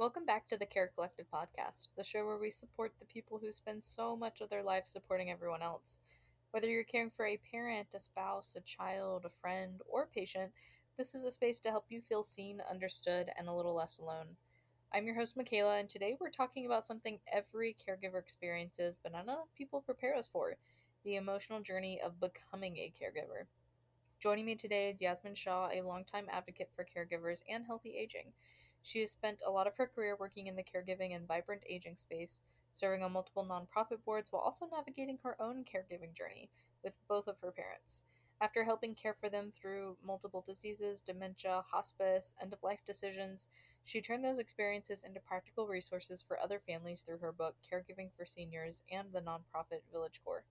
Welcome back to the Care Collective podcast, the show where we support the people who spend so much of their lives supporting everyone else. Whether you're caring for a parent, a spouse, a child, a friend, or a patient, this is a space to help you feel seen, understood, and a little less alone. I'm your host, Mikayla, and today we're talking about something every caregiver experiences, but not enough people prepare us for: the emotional journey of becoming a caregiver. Joining me today is Yasmin Shah, a longtime advocate for caregivers and healthy aging. She has spent a lot of her career working in the caregiving and vibrant aging space, serving on multiple nonprofit boards while also navigating her own caregiving journey with both of her parents. After helping care for them through multiple diseases, dementia, hospice, end of life decisions, she turned those experiences into practical resources for other families through her book, Caregiving for Seniors, and the nonprofit VillageCore.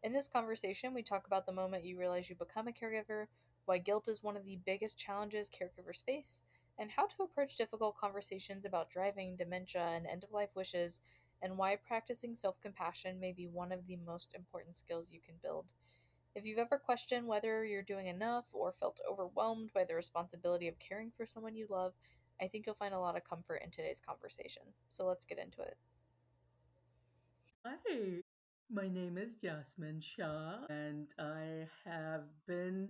In this conversation, we talk about the moment you realize you become a caregiver, why guilt is one of the biggest challenges caregivers face, and how to approach difficult conversations about driving, dementia, and end of life wishes, and why practicing self compassion may be one of the most important skills you can build. If you've ever questioned whether you're doing enough or felt overwhelmed by the responsibility of caring for someone you love, I think you'll find a lot of comfort in today's conversation. So let's get into it. Hi, my name is Yasmin Shah, and I have been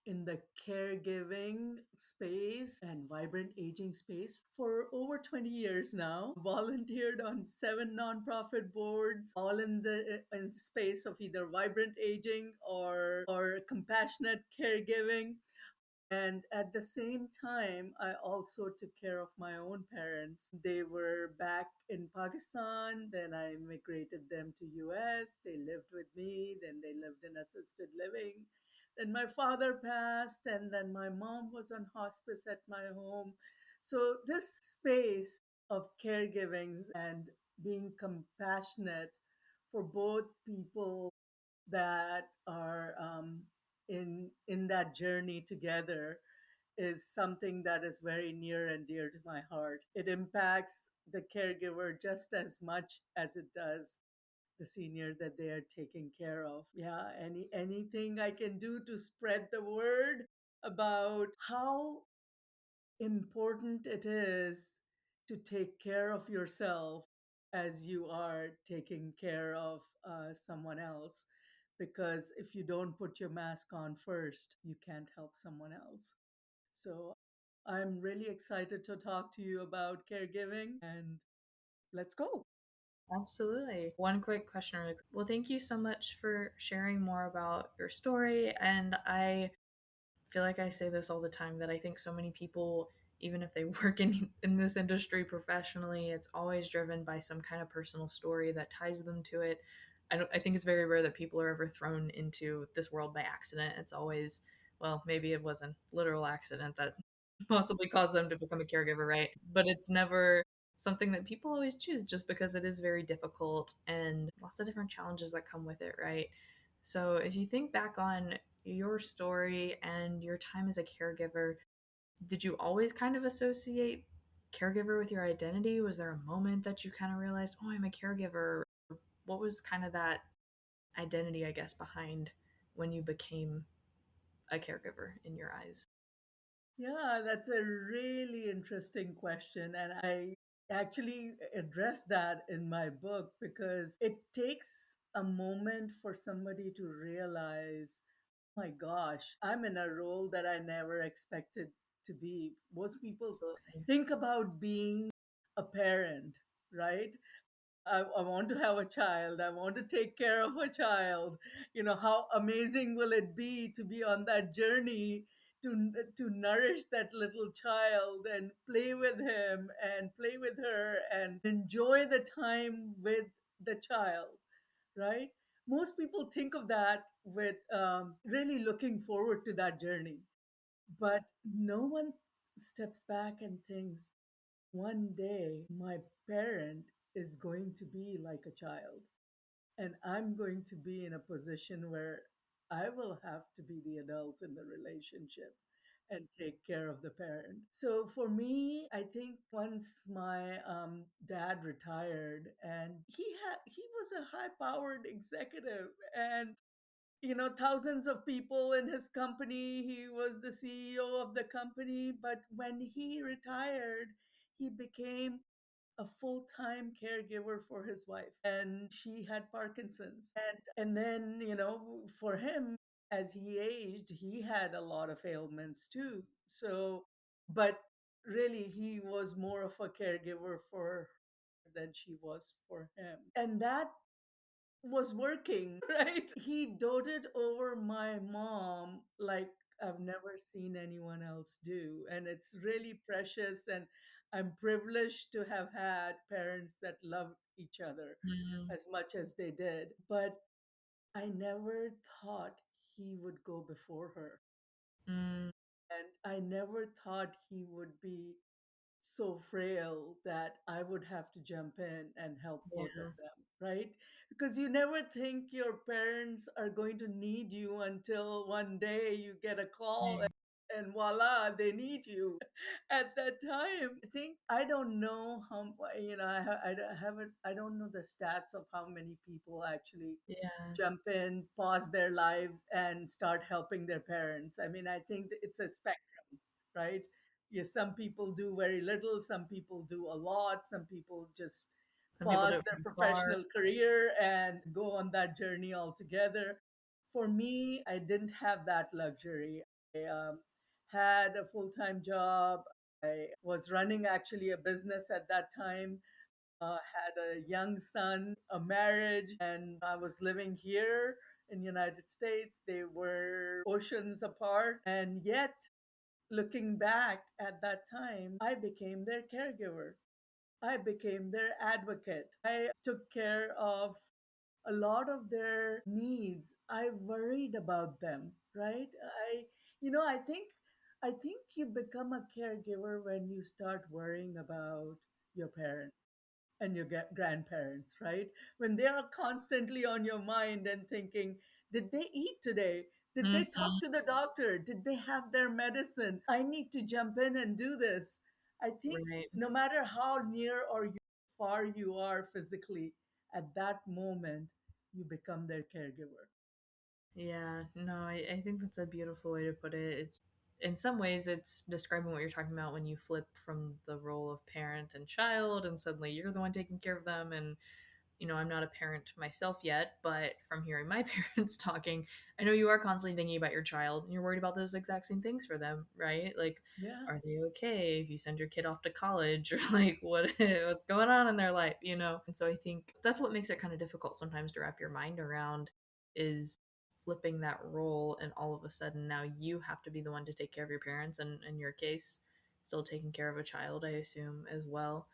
in the caregiving space and vibrant aging space for over 20 years now. Volunteered on 7 nonprofit boards, all in the space of either vibrant aging or compassionate caregiving. And at the same time, I also took care of my own parents. They were back in Pakistan, then I immigrated them to US. They lived with me, then they lived in assisted living. Then my father passed, and then my mom was on hospice at my home. So this space of caregiving and being compassionate for both people that are in that journey together is something that is very near and dear to my heart. It impacts the caregiver just as much as it does the senior that they are taking care of. Yeah, anything I can do to spread the word about how important it is to take care of yourself as you are taking care of someone else. Because if you don't put your mask on first, you can't help someone else. So I'm really excited to talk to you about caregiving, and let's go. Absolutely. One quick question. Really quick. Well, thank you so much for sharing more about your story. And I feel like I say this all the time that I think so many people, even if they work in this industry professionally, it's always driven by some kind of personal story that ties them to it. I think it's very rare that people are ever thrown into this world by accident. It's always, well, maybe it was a literal accident that possibly caused them to become a caregiver, right? But it's never something that people always choose just because it is very difficult and lots of different challenges that come with it, right? So if you think back on your story and your time as a caregiver, did you always kind of associate caregiver with your identity? Was there a moment that you kind of realized, oh, I'm a caregiver? What was kind of that identity, I guess, behind when you became a caregiver in your eyes? Yeah, that's a really interesting question. And I actually address that in my book because it takes a moment for somebody to realize, my gosh, I'm in a role that I never expected to be. Most people Absolutely. think about being a parent, right? I want to have a child. I want to take care of a child. You know, how amazing will it be to be on that journey to nourish that little child and play with him and play with her and enjoy the time with the child, right? Most people think of that with really looking forward to that journey, but no one steps back and thinks, one day my parent is going to be like a child, and I'm going to be in a position where I will have to be the adult in the relationship and take care of the parent. So for me, I think once my dad retired, and he was a high powered executive, and thousands of people in his company. He was the CEO of the company. But when he retired, he became a full-time caregiver for his wife, and she had Parkinson's. And then, for him, as he aged, he had a lot of ailments too. So, but really, he was more of a caregiver for her than she was for him. And that was working, right? He doted over my mom like I've never seen anyone else do. And it's really precious. And I'm privileged to have had parents that loved each other Mm, as much as they did. But I never thought he would go before her. mm, And I never thought he would be so frail that I would have to jump in and help both of yeah. them, right? Because you never think your parents are going to need you until one day you get a call Mm, and voila, they need you. At that time, I think I don't know how I don't know the stats of how many people actually yeah. jump in, pause their lives, and start helping their parents. I mean, I think that it's a spectrum, right? Yes, some people do very little, some people do a lot, some people just Some people do pause it their from afar. professional career and go on that journey altogether. For me, I didn't have that luxury. I had a full time job. I was running actually a business at that time, had a young son, a marriage, and I was living here in United States. They were oceans apart, and yet looking back at that time, I became their caregiver. I became their advocate. I took care of a lot of their needs. I worried about them, right? I think you become a caregiver when you start worrying about your parents and your grandparents, right? When they are constantly on your mind and thinking, did they eat today? Did they talk Hmm. to the doctor? Did they have their medicine? I need to jump in and do this. I think Right. no matter how near or far you are physically, at that moment, you become their caregiver. Yeah, no, I think that's a beautiful way to put it. It's in some ways it's describing what you're talking about when you flip from the role of parent and child and suddenly you're the one taking care of them. And I'm not a parent myself yet, but from hearing my parents talking, I know you are constantly thinking about your child and you're worried about those exact same things for them, right? Like, Yeah. are they okay if you send your kid off to college or like what's going on in their life, And so I think that's what makes it kind of difficult sometimes to wrap your mind around is flipping that role and all of a sudden now you have to be the one to take care of your parents and in your case still taking care of a child, I assume, as well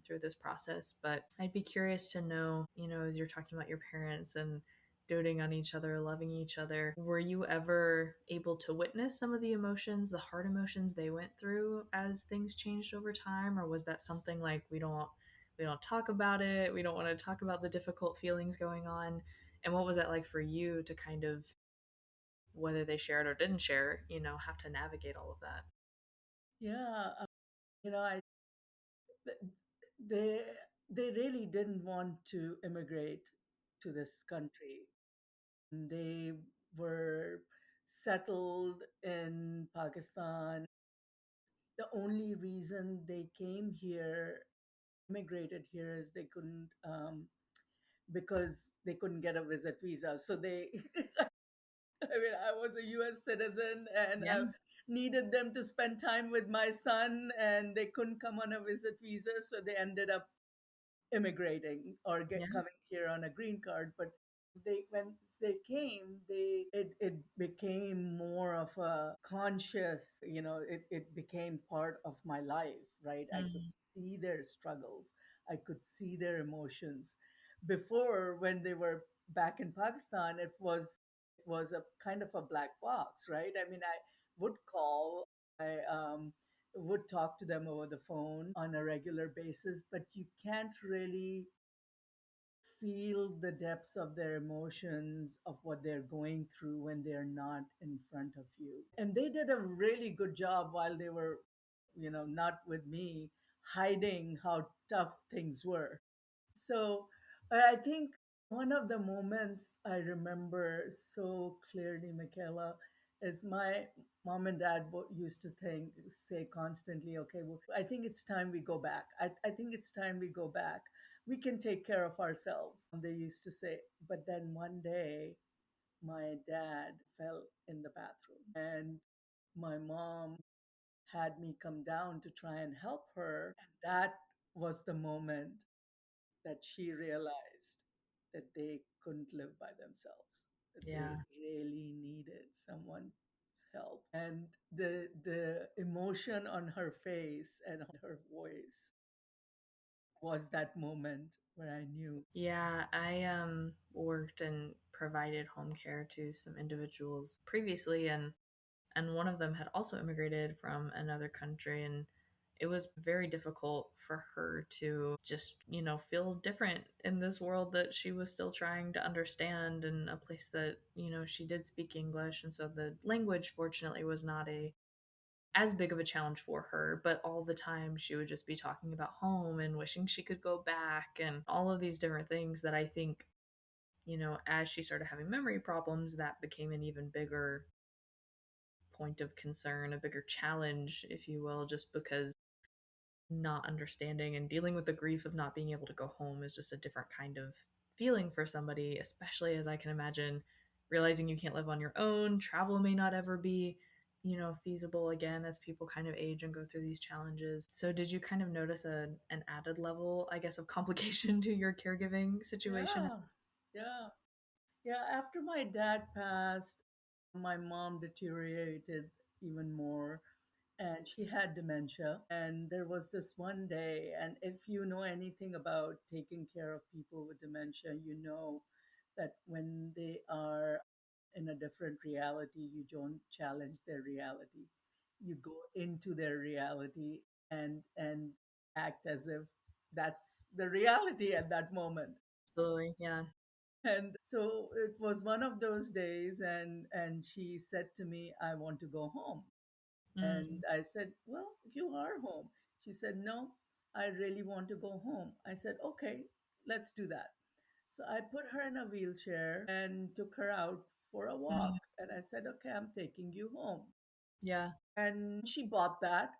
through this process. But I'd be curious to know, as you're talking about your parents and doting on each other, loving each other, were you ever able to witness some of the emotions, the hard emotions they went through as things changed over time? Or was that something like we don't talk about it, we don't want to talk about the difficult feelings going on? And what was that like for you to kind of, whether they shared or didn't share, have to navigate all of that? Yeah. I they they really didn't want to immigrate to this country. They were settled in Pakistan. The only reason they came here, immigrated here, is they couldn't, because they couldn't get a visit visa. So they, I mean, I was a US citizen and Yeah. I needed them to spend time with my son, and they couldn't come on a visit visa. So they ended up immigrating or Yeah. coming here on a green card. But when they came, it became more of a conscious, it became part of my life, right? I could Mm, see their struggles, I could see their emotions. Before, when they were back in Pakistan, it was a kind of a black box, right? I mean, I would call, I would talk to them over the phone on a regular basis, but you can't really feel the depths of their emotions, of what they're going through when they're not in front of you. And they did a really good job while they were, not with me, hiding how tough things were. So I think one of the moments I remember so clearly, Michaela, is my mom and dad used to say constantly, okay, well, I think it's time we go back. I think it's time we go back. We can take care of ourselves. They used to say. But then one day, my dad fell in the bathroom, and my mom had me come down to try and help her. And that was the moment that she realized that they couldn't live by themselves, that they Yeah. really needed someone's help. And the emotion on her face and her voice was that moment where I knew. Yeah, I worked and provided home care to some individuals previously, and one of them had also immigrated from another country, and it was very difficult for her to just, feel different in this world that she was still trying to understand, in a place that, she did speak English, and so the language fortunately was not a as big of a challenge for her, but all the time she would just be talking about home and wishing she could go back and all of these different things that I think, as she started having memory problems, that became an even bigger point of concern, a bigger challenge, if you will, just because not understanding and dealing with the grief of not being able to go home is just a different kind of feeling for somebody, especially as I can imagine realizing you can't live on your own. Travel may not ever be, feasible again as people kind of age and go through these challenges. So, did you kind of notice an added level, I guess, of complication to your caregiving situation? Yeah, yeah, yeah. After my dad passed, my mom deteriorated even more, and she had dementia. And there was this one day, and if you know anything about taking care of people with dementia, you know that when they are in a different reality, you don't challenge their reality. You go into their reality and act as if that's the reality at that moment. Absolutely, yeah. And so it was one of those days, and she said to me, I want to go home. And Mm, I said, well, you are home. She said, no, I really want to go home. I said, okay, let's do that. So I put her in a wheelchair and took her out for a mm, walk. And I said, okay, I'm taking you home. yeah. And she bought that.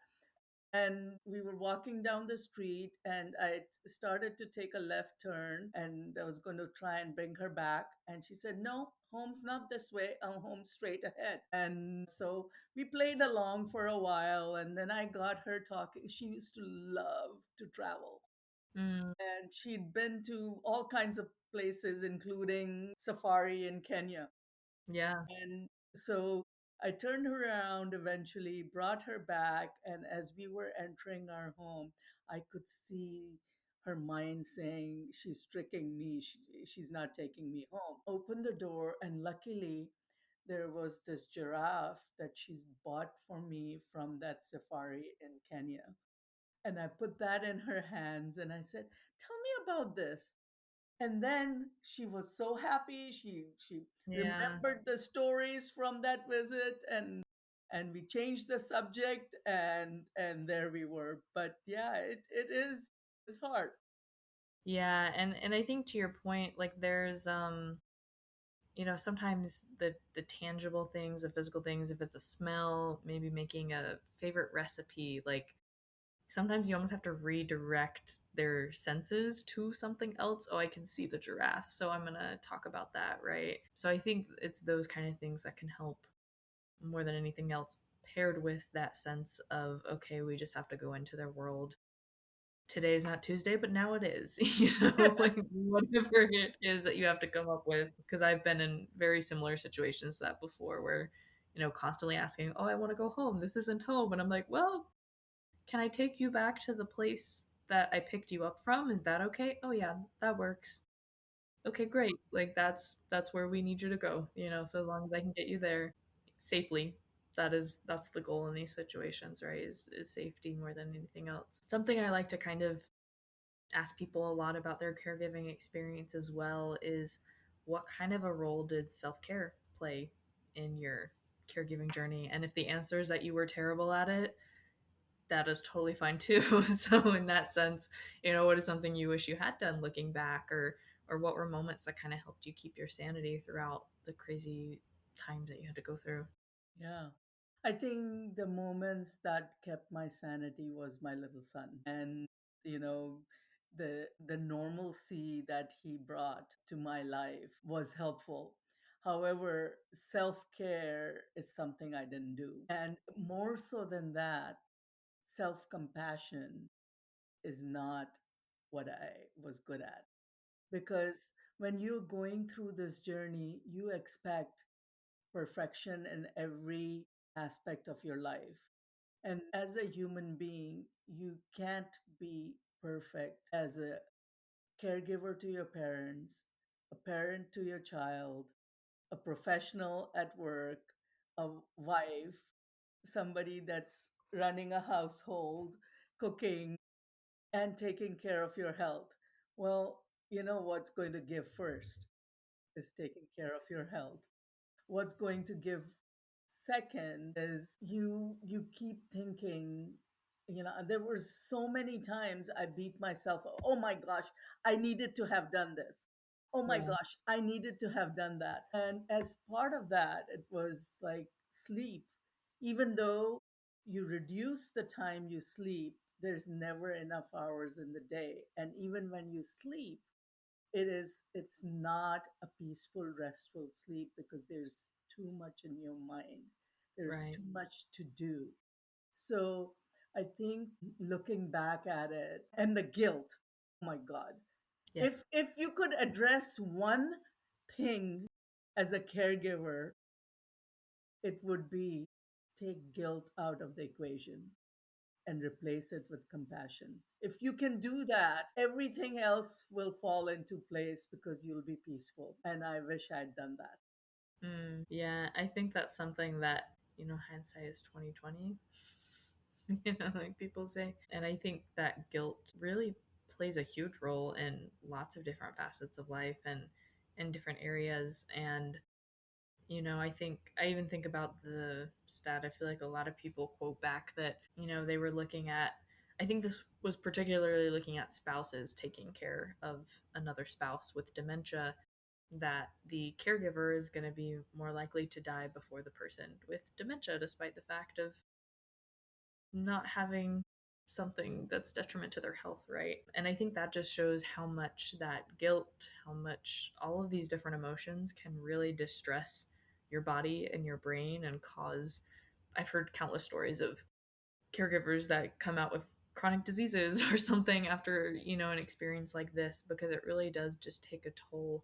And we were walking down the street, and I started to take a left turn, and I was going to try and bring her back. And she said, no, home's not this way. I'm home straight ahead. And so we played along for a while. And then I got her talking. She used to love to travel. Mm, And she'd been to all kinds of places, including safari in Kenya. yeah. And so I turned her around eventually, brought her back. And as we were entering our home, I could see her mind saying, she's tricking me. She's not taking me home. Opened the door, and luckily, there was this giraffe that she's bought for me from that safari in Kenya. And I put that in her hands, and I said, tell me about this. And then she was so happy. She Yeah. remembered the stories from that visit, and we changed the subject, and there we were. But yeah, it is, it's hard. Yeah, and I think to your point, like there's sometimes the tangible things, the physical things, if it's a smell, maybe making a favorite recipe, like sometimes you almost have to redirect their senses to something else. Oh, I can see the giraffe, so I'm gonna talk about that, right? So I think it's those kind of things that can help more than anything else, paired with that sense of, okay, we just have to go into their world. Today's not Tuesday, but now it is. Like whatever it is that you have to come up with. Because I've been in very similar situations to that before, where constantly asking, "Oh, I want to go home. This isn't home," and I'm like, "Well, can I take you back to the place that I picked you up from? Is that okay?" "Oh yeah, that works." "Okay, great. Like that's where we need you to go. So as long as I can get you there safely." That's the goal in these situations, right? Is safety more than anything else. Something I like to kind of ask people a lot about their caregiving experience as well is, what kind of a role did self-care play in your caregiving journey? And if the answer is that you were terrible at it, that is totally fine too. So in that sense, what is something you wish you had done looking back, or what were moments that kind of helped you keep your sanity throughout the crazy times that you had to go through? Yeah. I think the moments that kept my sanity was my little son. And, you know, the normalcy that he brought to my life was helpful. However, self-care is something I didn't do. And more so than that, self-compassion is not what I was good at. Because when you're going through this journey, you expect perfection in every aspect of your life. And as a human being, you can't be perfect as a caregiver to your parents, a parent to your child, a professional at work, a wife, somebody that's running a household, cooking, and taking care of your health. Well, you know what's going to give first is taking care of your health. What's going to give second is you keep thinking, there were so many times I beat myself up. Oh my gosh, I needed to have done this. Oh my Yeah. gosh, I needed to have done that. And as part of that, it was like sleep. Even though you reduce the time you sleep, there's never enough hours in the day. And even when you sleep, it's not a peaceful restful sleep because there's too much in your mind, there's Right. too much to do. So I think looking back at it, and the guilt, oh my god, if Yes. if you could address one thing as a caregiver, it would be take guilt out of the equation and replace it with compassion. If you can do that, everything else will fall into place because you'll be peaceful. And I wish I'd done that. Yeah, I think that's something that, hindsight is 2020. Like people say. And I think that guilt really plays a huge role in lots of different facets of life and in different areas. And I think I even think about the stat. I feel like a lot of people quote back that, they were looking at, I think this was particularly looking at spouses taking care of another spouse with dementia, that the caregiver is going to be more likely to die before the person with dementia, despite the fact of not having something that's detriment to their health, right? And I think that just shows how much that guilt, how much all of these different emotions can really distress your body and your brain and cause. I've heard countless stories of caregivers that come out with chronic diseases or something after, an experience like this, because it really does just take a toll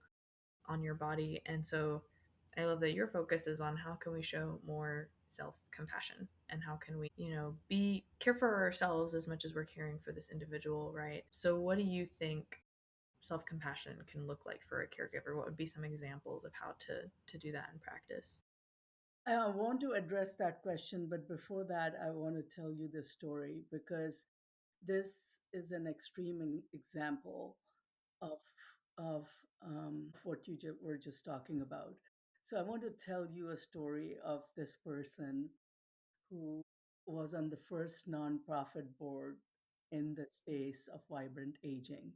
on your body. And so I love that your focus is on how can we show more self-compassion and how can we, be care for ourselves as much as we're caring for this individual, right? So what do you think self-compassion can look like for a caregiver? What would be some examples of how to do that in practice? I want to address that question, but before that, I want to tell you this story because this is an extreme example of what were just talking about. So I want to tell you a story of this person who was on the first nonprofit board in the space of vibrant aging.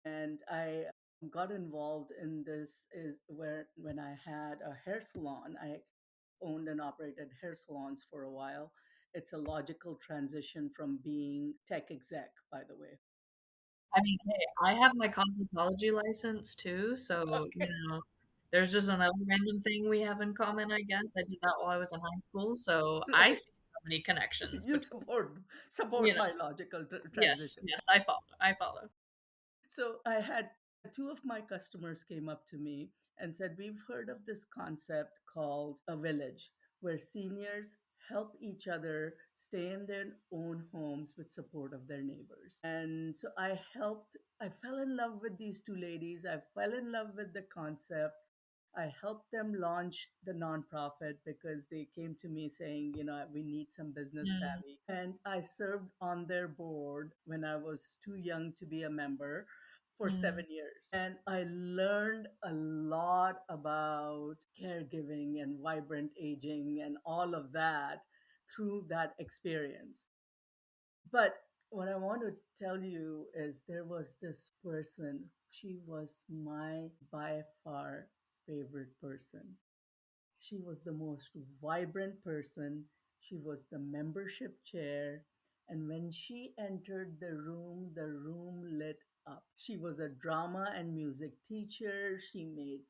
And I got involved in this is where when I had a hair salon, I owned and operated hair salons for a while. It's a logical transition from being tech exec, by the way. I mean, hey, I have my cosmetology license too, so there's just another random thing we have in common, I guess. I did that while I was in high school, so I Right. see so many connections You between, support my logical yes, transition. yes, I follow. I follow. So I had two of my customers came up to me and said, "We've heard of this concept called a village where seniors help each other stay in their own homes with support of their neighbors." And so I fell in love with these two ladies. I fell in love with the concept. I helped them launch the nonprofit because they came to me saying, we need some business Mm, savvy. And I served on their board when I was too young to be a member for mm. 7 years. And I learned a lot about caregiving and vibrant aging and all of that through that experience. But what I want to tell you is there was this person, she was my by far favorite person. She was the most vibrant person. She was the membership chair. And when she entered the room lit up. She was a drama and music teacher. She made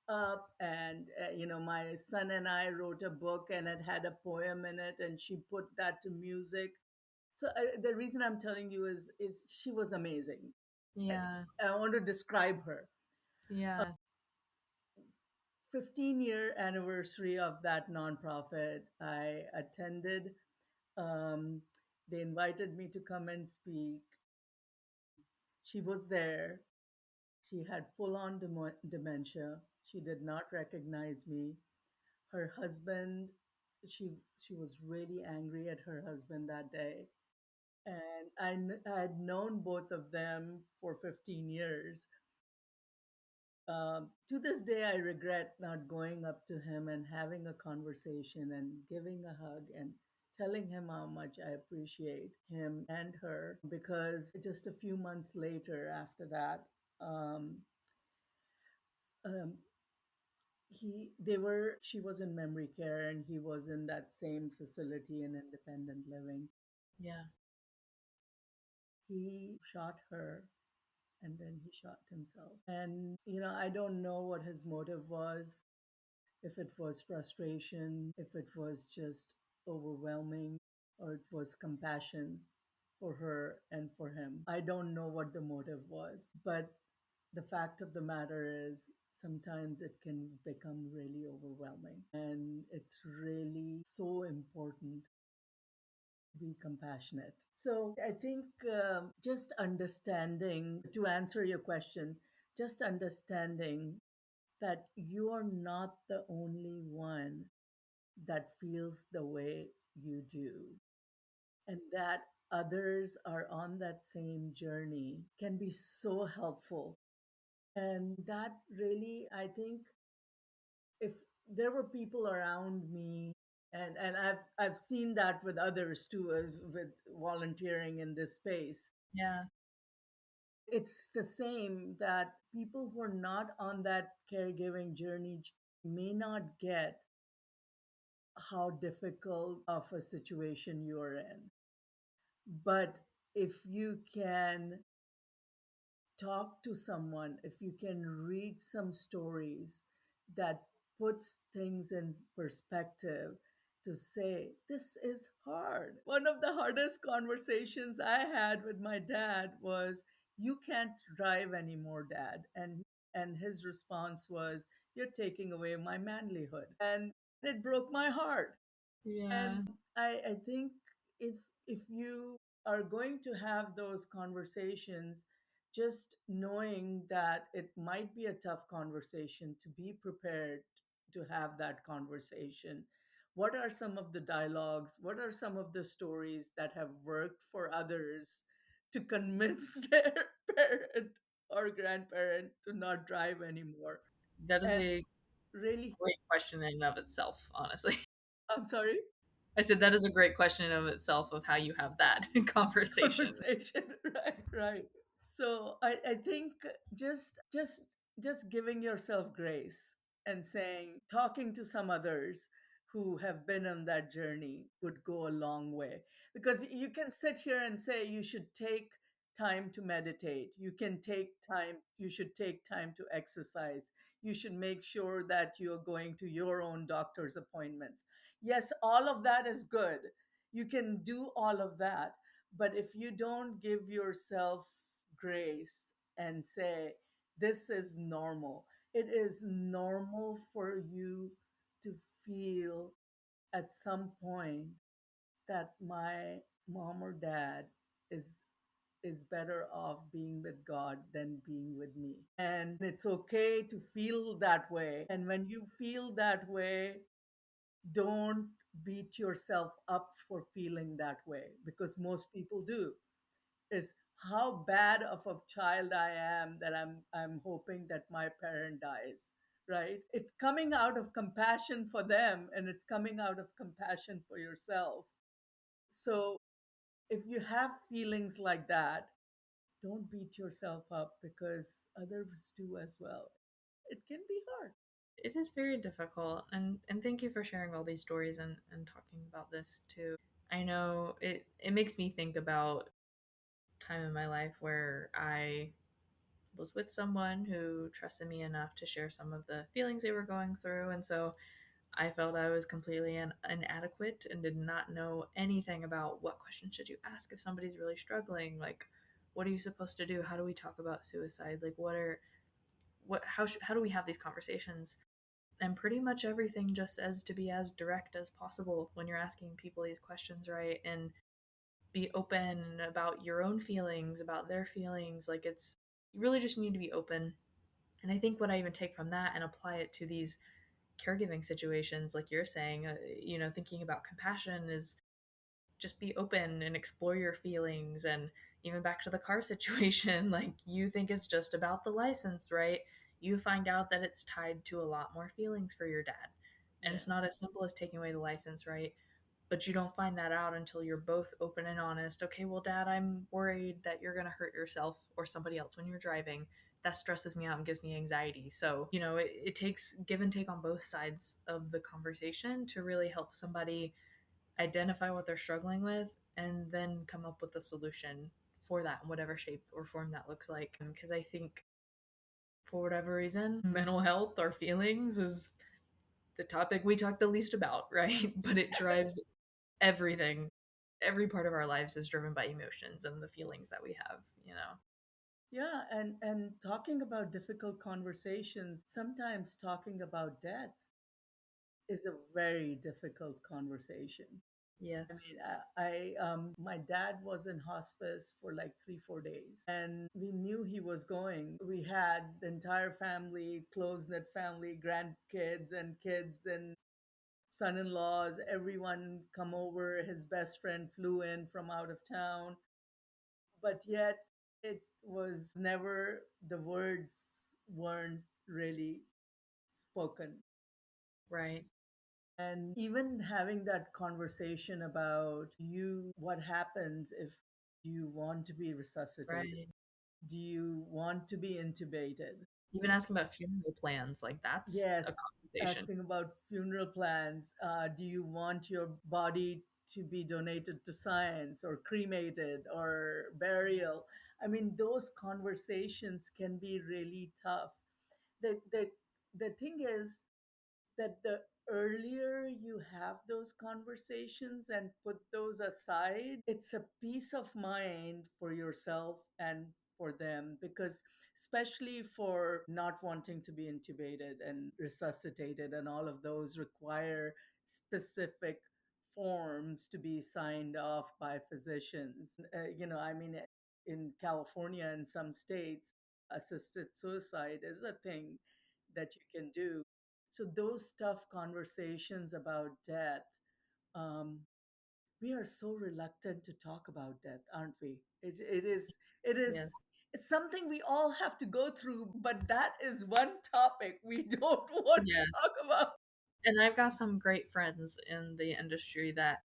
up. And, my son and I wrote a book and it had a poem in it, and she put that to music. So the reason I'm telling you is she was amazing. Yeah. I want to describe her. Yeah. 15-year anniversary of that nonprofit, I attended. Um, they invited me to come and speak. She was there. She had full on dementia. She did not recognize me. Her husband, she was really angry at her husband that day. And I had known both of them for 15 years. To this day, I regret not going up to him and having a conversation and giving a hug and telling him how much I appreciate him and her, because just a few months later after that, um, um, she was in memory care and he was in that same facility in independent living. Yeah. He shot her and then he shot himself. And, I don't know what his motive was, if it was frustration, if it was just overwhelming, or it was compassion for her and for him. I don't know what the motive was, but the fact of the matter is sometimes it can become really overwhelming. And it's really so important to be compassionate. So I think just understanding, to answer your question, just understanding that you are not the only one that feels the way you do, and that others are on that same journey can be so helpful. And that really, I think, if there were people around me, and I've seen that with others too, as with volunteering in this space, Yeah. it's the same, that people who are not on that caregiving journey may not get how difficult of a situation you're in. But if you can talk to someone, if you can read some stories that puts things in perspective, to say this is hard. One of the hardest conversations I had with my dad was, you can't drive anymore, dad. And his response was, you're taking away my manlyhood. And it broke my heart. And Yeah. I think if you are going to have those conversations, just knowing that it might be a tough conversation, to be prepared to have that conversation. What are some of the dialogues? What are some of the stories that have worked for others to convince their parent or grandparent to not drive anymore? That is And a really, great question in and of itself, honestly. I'm sorry. I said that is a great question in and of itself of how you have that conversation. Conversation. Right, right. So I think just giving yourself grace and saying, talking to some others who have been on that journey would go a long way. Because you can sit here and say you should take time to meditate, you should take time to exercise, you should make sure that you're going to your own doctor's appointments. Yes, all of that is good. You can do all of that. But if you don't give yourself grace and say, this is normal, it is normal for you to feel at some point that my mom or dad is better off being with God than being with me. And it's okay to feel that way. And when you feel that way, don't beat yourself up for feeling that way, because most people do. Is how bad of a child I am that I'm hoping that my parent dies, right? It's coming out of compassion for them, and it's coming out of compassion for yourself. So if you have feelings like that, don't beat yourself up, because others do as well. It can be hard. It is very difficult, and thank you for sharing all these stories and talking about this too. I know it makes me think about time in my life where I was with someone who trusted me enough to share some of the feelings they were going through, and so I felt I was completely inadequate and did not know anything about what questions should you ask if somebody's really struggling. Like, what are you supposed to do? How do we talk about suicide? Like, how do we have these conversations? And pretty much everything just says to be as direct as possible when you're asking people these questions, right? And be open about your own feelings, about their feelings. Like, you really just need to be open. And I think what I even take from that and apply it to these caregiving situations, like you're saying, thinking about compassion is just be open and explore your feelings. And even back to the car situation, like you think it's just about the license, right? You find out that it's tied to a lot more feelings for your dad. And Yeah. it's not as simple as taking away the license, right? But you don't find that out until you're both open and honest. Okay, well, dad, I'm worried that you're going to hurt yourself or somebody else when you're driving. That stresses me out and gives me anxiety. So, it takes give and take on both sides of the conversation to really help somebody identify what they're struggling with and then come up with a solution for that in whatever shape or form that looks like. Because I think for whatever reason, mental health or feelings is the topic we talk the least about, right? But it drives everything. Every part of our lives is driven by emotions and the feelings that we have. Yeah, and talking about difficult conversations, sometimes talking about death is a very difficult conversation. I Yes. mean, my dad was in hospice for like 3, 4 days, and we knew he was going. We had the entire family, close knit family, grandkids and kids and son-in-laws, everyone come over. His best friend flew in from out of town, but yet it was never, the words weren't really spoken. Right. And even having that conversation about you, what happens if you want to be resuscitated? Right. Do you want to be intubated? Even asking about funeral plans, like that's a Yes, conversation. asking about funeral plans. Do you want your body to be donated to science or cremated or burial? I mean, those conversations can be really tough. The thing is, that the earlier you have those conversations and put those aside, it's a peace of mind for yourself and for them, because especially for not wanting to be intubated and resuscitated, and all of those require specific forms to be signed off by physicians. I mean, in California and some states, assisted suicide is a thing that you can do. So those tough conversations about death, um, we are so reluctant to talk about death, aren't we? It is, Yes. it's something we all have to go through, but that is one topic we don't want to Yes. talk about. And I've got some great friends in the industry that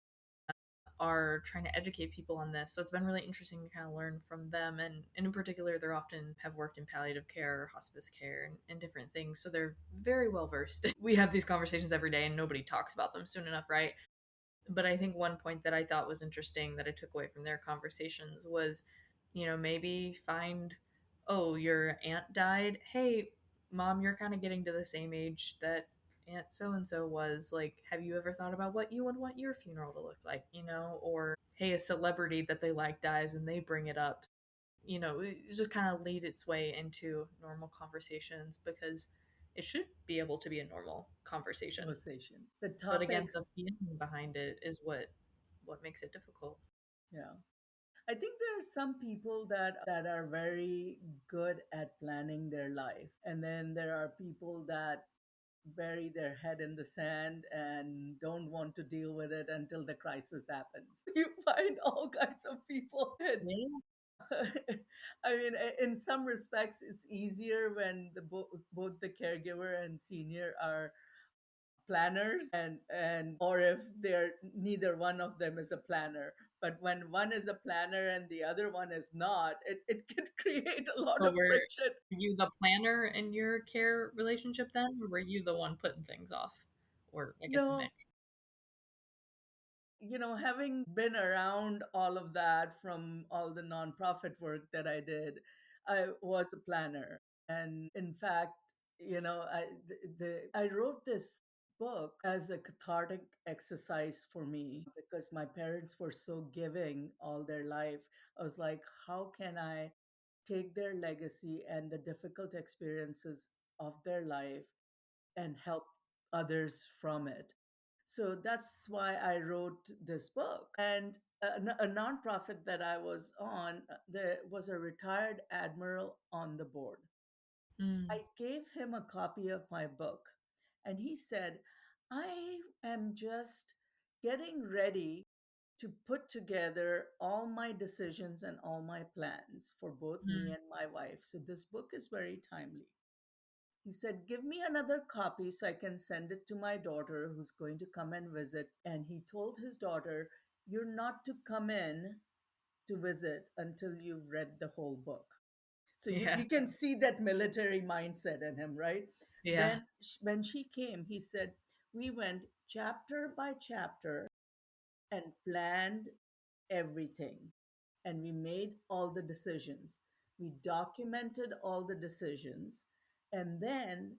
are trying to educate people on this. So it's been really interesting to kind of learn from them. And in particular, they're often have worked in palliative care or hospice care and different things. So they're very well versed. We have these conversations every day and nobody talks about them soon enough, right? But I think one point that I thought was interesting that I took away from their conversations was, maybe find, oh, your aunt died. Hey, mom, you're kind of getting to the same age that aunt so and so was. Like, have you ever thought about what you would want your funeral to look like? Or hey, a celebrity that they like dies and they bring it up. It just kind of lead its way into normal conversations because it should be able to be a normal conversation. Conversation. The But again, topics, the feeling behind it is what makes it difficult. yeah. I think there are some people that are very good at planning their life, and then there are people that bury their head in the sand and don't want to deal with it until the crisis happens. You find all kinds of people. Yeah. I mean, in some respects, it's easier when both the caregiver and senior are planners, and or if they're neither one of them is a planner. But when one is a planner and the other one is not, it can create a lot So of were friction. you the planner in your care relationship then, or were you the one putting things off? Or I guess a No, mix. having been around all of that from all the nonprofit work that I did, I was a planner. And in fact, I wrote this book as a cathartic exercise for me because my parents were so giving all their life. I was like, how can I take their legacy and the difficult experiences of their life and help others from it? So that's why I wrote this book. And a nonprofit that I was on, there was a retired admiral on the board. Mm, I gave him a copy of my book, and he said, I am just getting ready to put together all my decisions and all my plans for both me mm. and my wife. So this book is very timely. He said, give me another copy so I can send it to my daughter who's going to come and visit. And he told his daughter, you're not to come in to visit until you've read the whole book. So Yeah. you can see that military mindset in him, right? Yeah. When she came, he said, we went chapter by chapter and planned everything. And we made all the decisions. We documented all the decisions. And then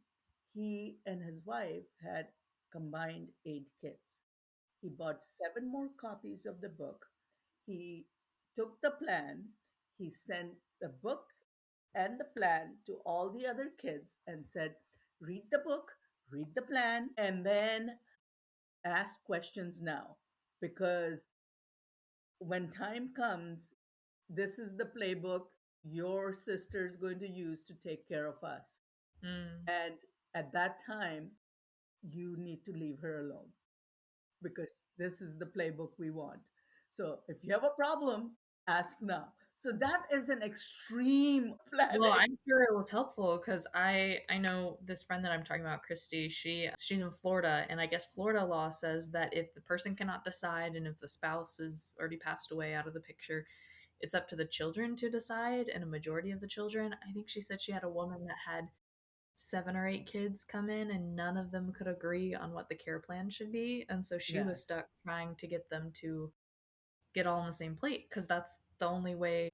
he and his wife had combined 8 kids. He bought 7 more copies of the book. He took the plan. He sent the book and the plan to all the other kids and said, read the book, read the plan, and then ask questions now. Because when time comes, this is the playbook your sister's going to use to take care of us. Mm. And at that time, you need to leave her alone because this is the playbook we want. So if you have a problem, ask now. So that is an extreme Well, planning. I'm sure it was helpful because I know this friend that I'm talking about, Christy. She's in Florida, and I guess Florida law says that if the person cannot decide, and if the spouse is already passed away out of the picture, it's up to the children to decide. And a majority of the children, I think she said she had a woman that had 7 or 8 kids come in, and none of them could agree on what the care plan should be, and so she was Yes, stuck trying to get them to get all on the same plate because that's the only way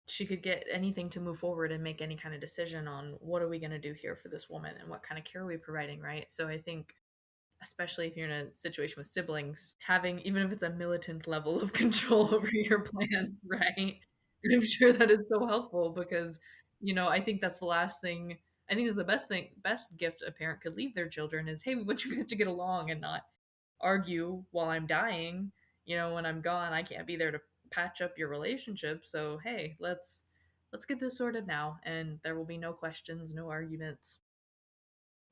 she could get anything to move forward and make any kind of decision on what are we going to do here for this woman and what kind of care are we providing, right? So I think especially if you're in a situation with siblings, having even if it's a militant level of control over your plans, right? I'm sure that is so helpful because I think that's the last thing. I think is the best gift a parent could leave their children is, hey, we want you guys to get along and not argue while I'm dying. When I'm gone, I can't be there to patch up your relationship. So hey, let's get this sorted now, and there will be no questions, no arguments.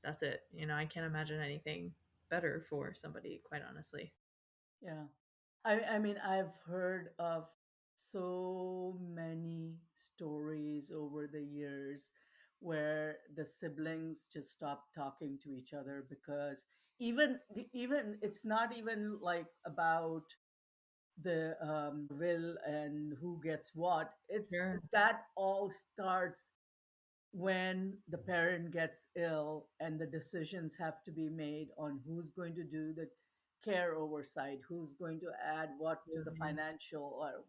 That's it. I can't imagine anything better for somebody, quite honestly. yeah. I mean, I've heard of so many stories over the years where the siblings just stop talking to each other because even it's not even like about the will and who gets what. It's Sure. that all starts when the parent gets ill and the decisions have to be made on who's going to do the care oversight, who's going to add what to the Mhm. financial, or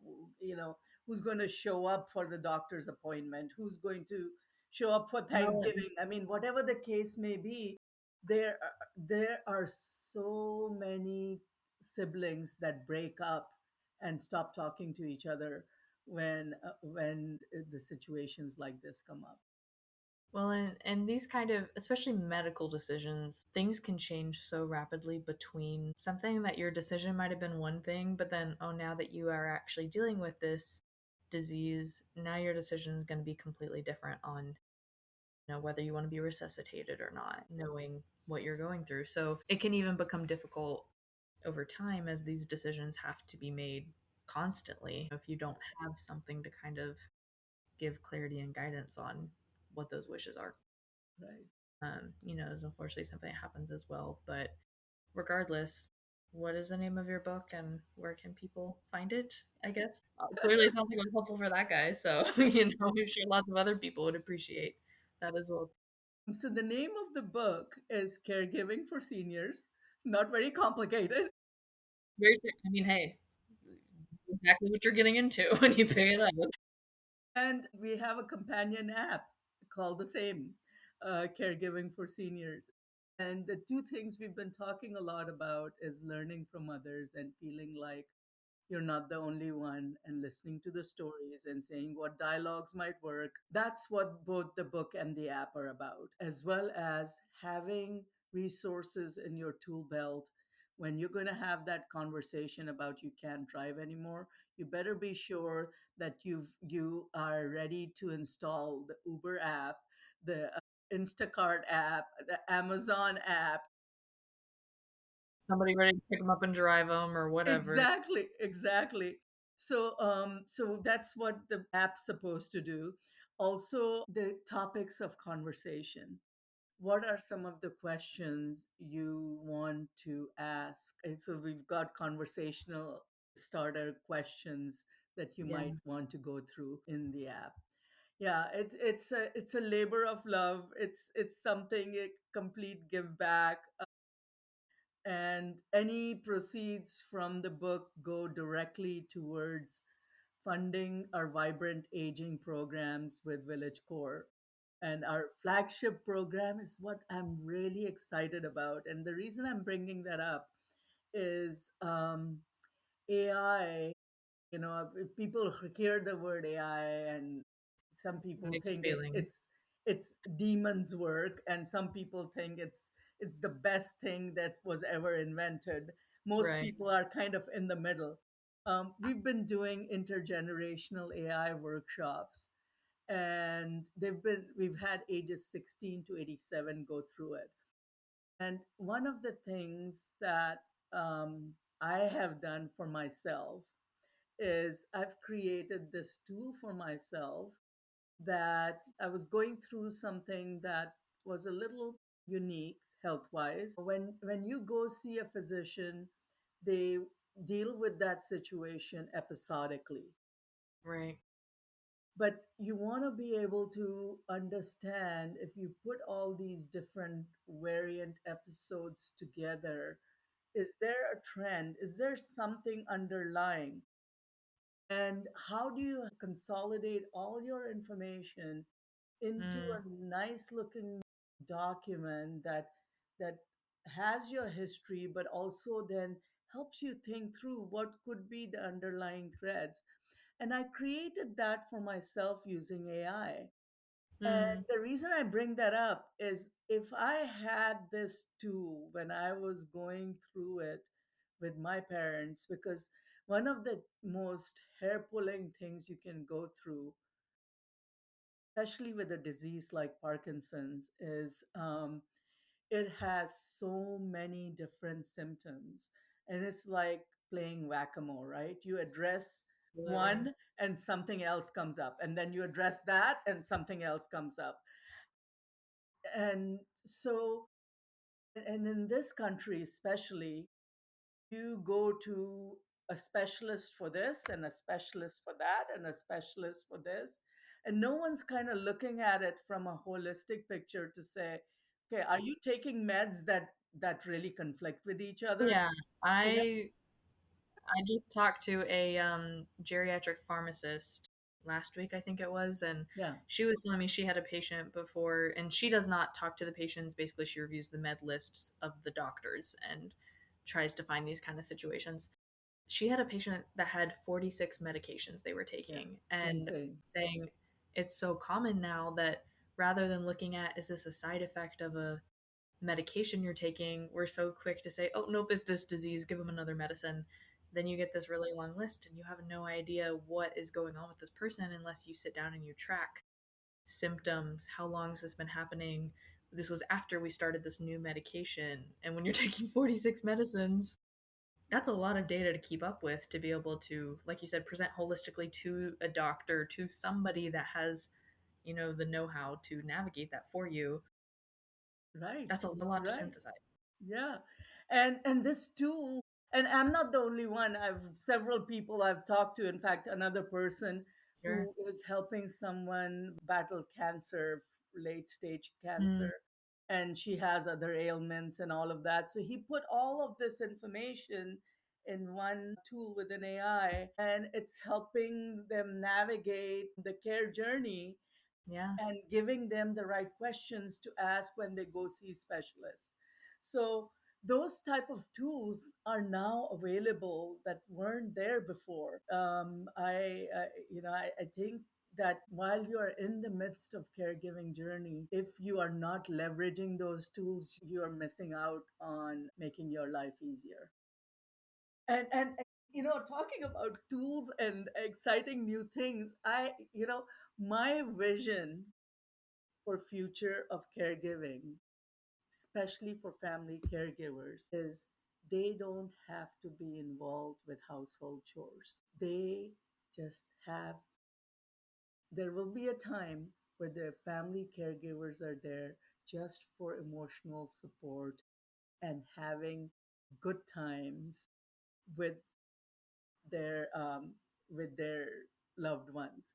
who's going to show up for the doctor's appointment, who's going to show up for Well, Thanksgiving. I mean, whatever the case may be, there are so many siblings that break up and stop talking to each other when the situations like this come up. and these kind of, especially medical decisions, things can change so rapidly between something that your decision might have been one thing, but then, oh, now that you are actually dealing with this disease, now your decision is going to be completely different on, whether you want to be resuscitated or not, knowing what you're going through. So it can even become difficult over time as these decisions have to be made constantly if you don't have something to kind of give clarity and guidance on what those wishes are. Right. Is unfortunately something that happens as well. But regardless, what is the name of your book and where can people find it? I guess clearly it sounds like it was helpful for that guy. So I'm sure lots of other people would appreciate that as well. So the name of the book is Caregiving for Seniors. Not very complicated. I mean, hey, exactly what you're getting into when you pick it up. And we have a companion app called the same, Caregiving for Seniors. And the two things we've been talking a lot about is learning from others and feeling like you're not the only one, and listening to the stories and saying what dialogues might work. That's what both the book and the app are about, as well as having resources in your tool belt. When you're going to have that conversation about you can't drive anymore, you better be sure that you are ready to install the Uber app, the Instacart app, the Amazon app. Somebody ready to pick them up and drive them or whatever. Exactly, exactly. So that's what the app's supposed to do. Also, the topics of conversation. What are some of the questions you want to ask? And so we've got conversational starter questions that you Yeah. might want to go through in the app. Yeah, it's a labor of love. It's something a complete give back, and any proceeds from the book go directly towards funding our vibrant aging programs with VillageCore. And our flagship program is what I'm really excited about. And the reason I'm bringing that up is AI. If people hear the word AI, and some people Mixed think it's feelings. it's it's demons work, and some people think it's the best thing that was ever invented. Most Right. people are kind of in the middle. We've been doing intergenerational AI workshops, and we've had ages 16 to 87 go through it. And one of the things that I have done for myself is I've created this tool for myself that I was going through something that was a little unique health wise. When you go see a physician, they deal with that situation episodically. Right. But you want to be able to understand, if you put all these different variant episodes together, is there a trend? Is there something underlying? And how do you consolidate all your information into Mm, a nice looking document that has your history, but also then helps you think through what could be the underlying threads? And I created that for myself using AI. And mm, the reason I bring that up is, if I had this tool when I was going through it with my parents, because one of the most hair pulling things you can go through, especially with a disease like Parkinson's, is it has so many different symptoms. And it's like playing whack a mole, right? You address absolutely. one and something else comes up, and then you address that and something else comes up. And so, and in this country especially, you go to a specialist for this and a specialist for that and a specialist for this, and no one's kind of looking at it from a holistic picture to say, okay, are you taking meds that really conflict with each other? Yeah. So that, I I just talked to a geriatric pharmacist last week, I think it was, and yeah, she was telling me she had a patient before, and she does not talk to the patients. Basically, she reviews the med lists of the doctors and tries to find these kind of situations. She had a patient that had 46 medications they were yeah, taking, and insane. saying it's so common now that rather than looking at is this a side effect of a medication you're taking, we're so quick to say, oh, nope, it's this disease, give them another medicine. Then you get this really long list and you have no idea what is going on with this person unless you sit down and you track symptoms. How long has this been happening? This was after we started this new medication. And when you're taking 46 medicines, that's a lot of data to keep up with to be able to, like you said, present holistically to a doctor, to somebody that has, the know how to navigate that for you. Right, That's a lot to right. synthesize. Yeah. And this tool And I'm not the only one. I've several people I've talked to. In fact, another person Sure. who is helping someone battle cancer, late stage Mm, cancer, and she has other ailments and all of that. So he put all of this information in one tool with an AI, and it's helping them navigate the care journey yeah. and giving them the right questions to ask when they go see specialists. So those type of tools are now available that weren't there before. I think that while you are in the midst of caregiving journey, if you are not leveraging those tools, you are missing out on making your life easier. And talking about tools and exciting new things, my vision for future of caregiving, especially for family caregivers, is they don't have to be involved with household chores. They just have, there will be a time where the family caregivers are there just for emotional support and having good times with their with their loved ones.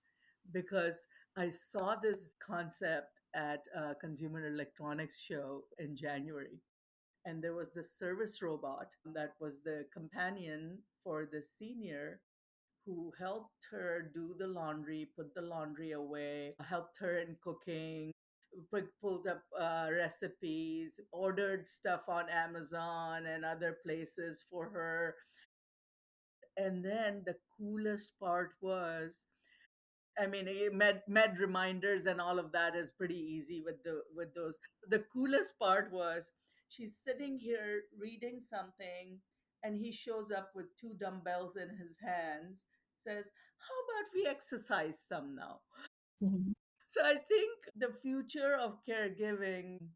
Because I saw this concept at a consumer electronics show in January, and there was this service robot that was the companion for the senior who helped her do the laundry, put the laundry away, helped her in cooking, pulled up recipes, ordered stuff on Amazon and other places for her. And then the coolest part was, I mean, med reminders and all of that is pretty easy with those. The coolest part was she's sitting here reading something, and he shows up with two dumbbells in his hands, says, "How about we exercise some now?" Mhm. So I think the future of caregiving,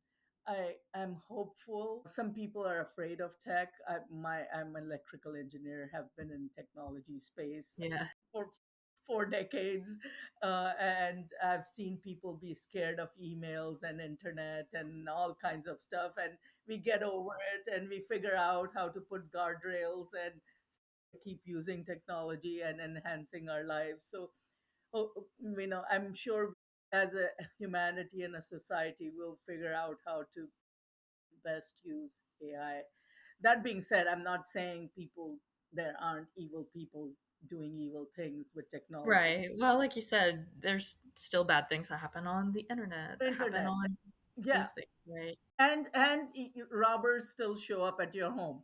I'm hopeful. Some people are afraid of tech. I'm an electrical engineer, have been in technology space Yeah. for 4 decades, and I've seen people be scared of emails and internet and all kinds of stuff. And we get over it, and we figure out how to put guardrails and keep using technology and enhancing our lives. So, I'm sure as a humanity and a society, we'll figure out how to best use AI. That being said, I'm not saying there aren't evil people doing evil things with technology. Right. Well, like you said, there's still bad things that happen on the internet, that happen Internet, on yeah, these things, right? and robbers still show up at your home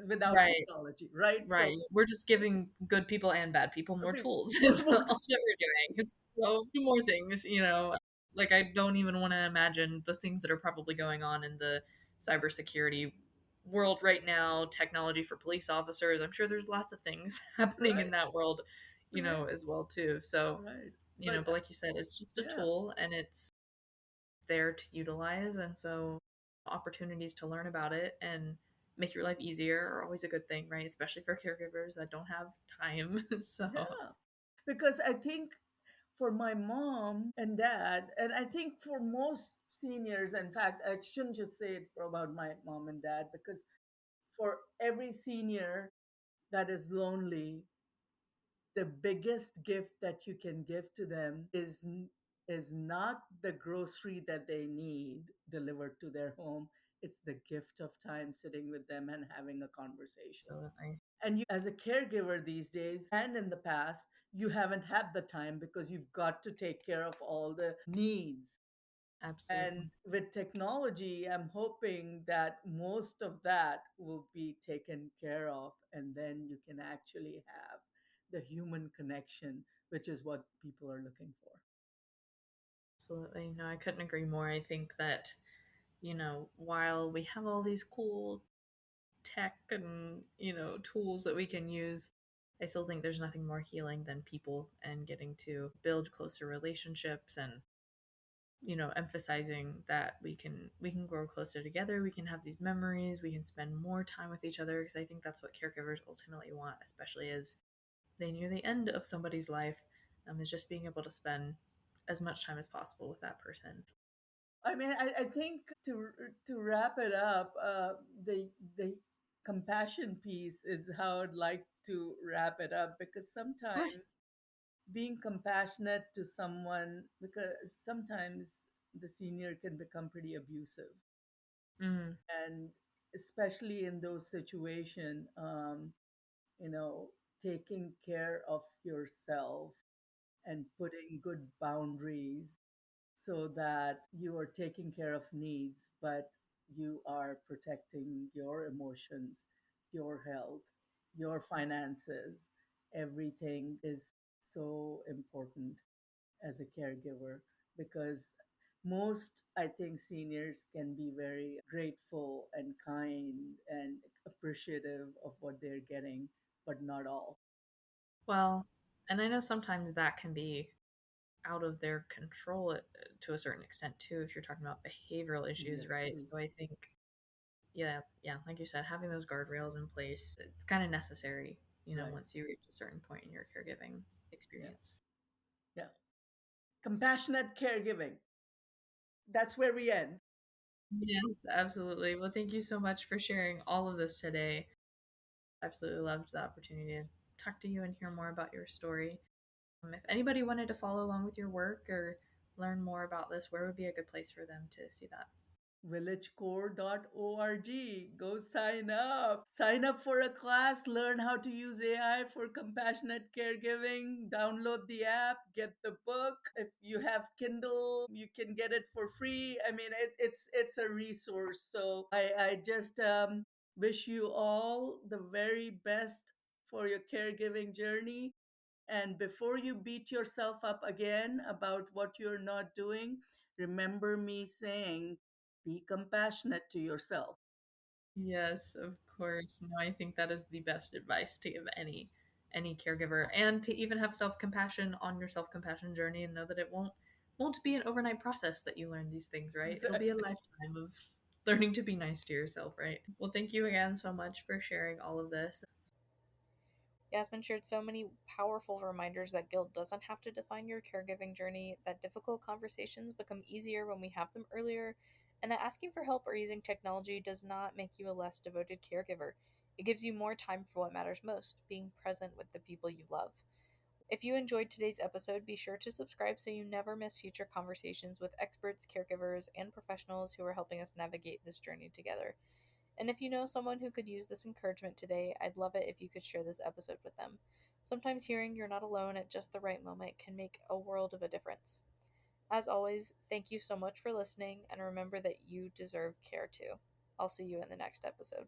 without Right. technology, right? So Right. We're just giving it's good people and bad people more people, tools is all that we're doing. So do more things, Like I don't even want to imagine the things that are probably going on in the cybersecurity world right now, technology for police officers. I'm sure there's lots of things happening in right, that world, right, as well too. So, right. But but like you said, it's just a yeah, tool and it's there to utilize. And so opportunities to learn about it and make your life easier are always a good thing, right? Especially for caregivers that don't have time. So yeah. Because I think for my mom and dad, and I think for most seniors, in fact, I shouldn't just say it about my mom and dad, because for every senior that is lonely, the biggest gift that you can give to them is not the grocery that they need delivered to their home. It's the gift of time sitting with them and having a conversation. absolutely. And you, as a caregiver these days and in the past, you haven't had the time because you've got to take care of all the needs. And Absolutely. with technology, I'm hoping that most of that will be taken care of, and then you can actually have the human connection, which is what people are looking for. Absolutely. No, I couldn't agree more. I think that, while we have all these cool tech and, tools that we can use, I still think there's nothing more healing than people and getting to build closer relationships and emphasizing that we can grow closer together, we can have these memories, we can spend more time with each other, because I think that's what caregivers ultimately want, especially as they near the end of somebody's life, is just being able to spend as much time as possible with that person. I mean, I think to wrap it up, the compassion piece is how I'd like to wrap it up, because Of course. sometimes being compassionate to someone, because sometimes the senior can become pretty abusive, Mm, and especially in those situations, you know, taking care of yourself and putting good boundaries so that you are taking care of needs, but you are protecting your emotions, your health, your finances. Everything is so important as a caregiver, because most, I think, seniors can be very grateful and kind and appreciative of what they're getting, but not all. well, and I know sometimes that can be out of their control to a certain extent too, if you're talking about behavioral issues, Yes, right? So I think, yeah, yeah, like you said, having those guardrails in place, it's kind of necessary, right. once you reach a certain point in your caregiving Yeah, experience. yeah. Compassionate caregiving. That's where we end. Yes, absolutely. Well, thank you so much for sharing all of this today. Absolutely loved the opportunity to talk to you and hear more about your story. If anybody wanted to follow along with your work or learn more about this, where would be a good place for them to see that? VillageCore.org. Go sign up. Sign up for a class, learn how to use AI for compassionate caregiving. Download the app, get the book. If you have Kindle, you can get it for free. I mean, it's a resource. So I just wish you all the very best for your caregiving journey. And before you beat yourself up again about what you're not doing, remember me saying, be compassionate to yourself. Yes, of course. No, I think that is the best advice to give any caregiver, and to even have self-compassion on your self-compassion journey, and know that it won't be an overnight process that you learn these things, right? It'll be a Exactly. lifetime of learning to be nice to yourself, right? Well, thank you again so much for sharing all of this. Yasmin shared so many powerful reminders that guilt doesn't have to define your caregiving journey, that difficult conversations become easier when we have them earlier, and that asking for help or using technology does not make you a less devoted caregiver. It gives you more time for what matters most, being present with the people you love. If you enjoyed today's episode, be sure to subscribe so you never miss future conversations with experts, caregivers, and professionals who are helping us navigate this journey together. And if you know someone who could use this encouragement today, I'd love it if you could share this episode with them. Sometimes hearing you're not alone at just the right moment can make a world of a difference. As always, thank you so much for listening, and remember that you deserve care too. I'll see you in the next episode.